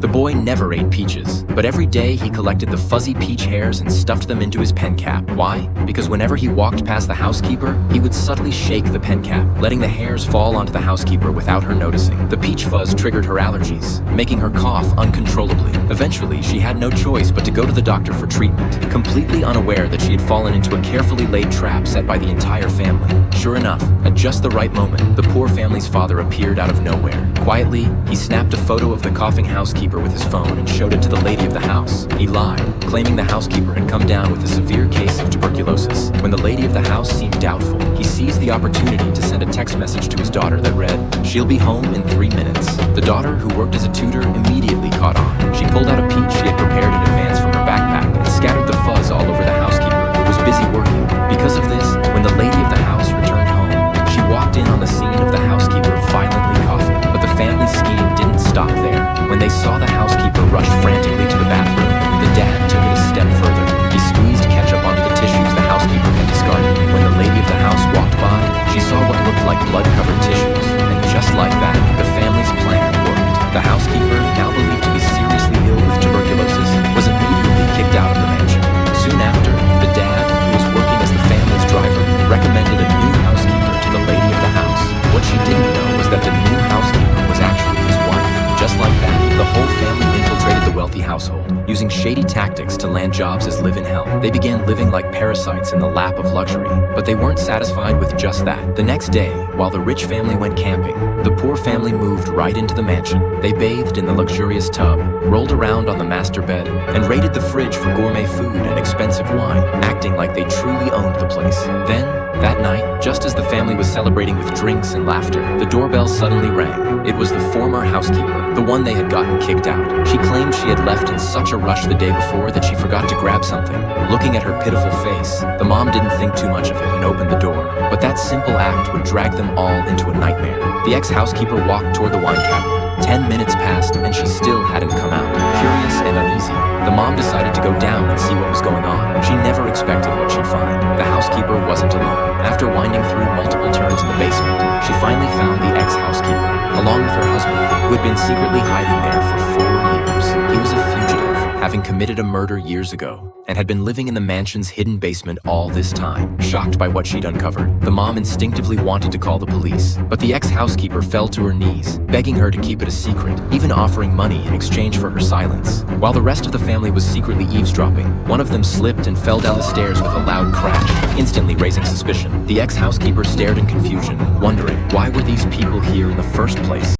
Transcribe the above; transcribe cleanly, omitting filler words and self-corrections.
The boy never ate peaches, but every day he collected the fuzzy peach hairs and stuffed them into his pen cap. Why? Because whenever he walked past the housekeeper, he would subtly shake the pen cap, letting the hairs fall onto the housekeeper without her noticing. The peach fuzz triggered her allergies, making her cough uncontrollably. Eventually, she had no choice but to go to the doctor for treatment, completely unaware that she had fallen into a carefully laid trap set by the entire family. Sure enough, at just the right moment, the poor family's father appeared out of nowhere. Quietly, he snapped a photo of the coughing housekeeper with his phone and showed it to the lady of the house. He lied, claiming the housekeeper had come down with a severe case of tuberculosis. When the lady of the house seemed doubtful, he seized the opportunity to send a text message to his daughter that read, "She'll be home in 3 minutes." The daughter, who worked as a tutor, immediately caught on. She pulled out a peach she had prepared in advance from her backpack and scattered the fuzz all over the housekeeper, who was busy working. Because of this, when the lady of the house returned home, she walked in on the scene of the housekeeper violently coughing. But the family scheme didn't stop there. When they saw the housekeeper rush frantically to the bathroom, the dad took it a step further. He squeezed ketchup onto the tissues the housekeeper had discarded. When the lady of the house walked by, she saw what looked like blood-covered tissues, and just like that, the family's plan worked. The housekeeper, now believed to be seriously ill with tuberculosis, was immediately kicked out of the mansion. Soon after, the dad, who was working as the family's driver, recommended a new housekeeper to the lady of the house. What she didn't know was that the new housekeeper was actually his wife. Just like that, the whole family infiltrated the wealthy household, using shady tactics to land jobs as live in hell. They began living like parasites in the lap of luxury, but they weren't satisfied with just that. The next day, while the rich family went camping, the poor family moved right into the mansion. They bathed in the luxurious tub, rolled around on the master bed, and raided the fridge for gourmet food and expensive wine, acting like they truly owned the place. Then, that night, just as the family was celebrating with drinks and laughter, the doorbell suddenly rang. It was the former housekeeper, the one they had gotten kicked out. She claimed she had left in such a rush the day before that she forgot to grab something. Looking at her pitiful face, the mom didn't think too much of it and opened the door. But that simple act would drag them all into a nightmare. The ex-housekeeper walked toward the wine cabinet. 10 minutes passed and she still hadn't come out. Curious and uneasy, the mom decided to go down and see what was going on. She never expected what she'd find. The housekeeper wasn't alone. After winding through multiple turns in the basement, she finally found the ex-housekeeper, along with her husband, who had been secretly hiding there for 4 years. He was a fugitive, having committed a murder years ago, and had been living in the mansion's hidden basement all this time. Shocked by what she'd uncovered, the mom instinctively wanted to call the police, but the ex-housekeeper fell to her knees, begging her to keep it a secret, even offering money in exchange for her silence. While the rest of the family was secretly eavesdropping, one of them slipped and fell down the stairs with a loud crash, instantly raising suspicion. The ex-housekeeper stared in confusion, wondering why were these people here in the first place.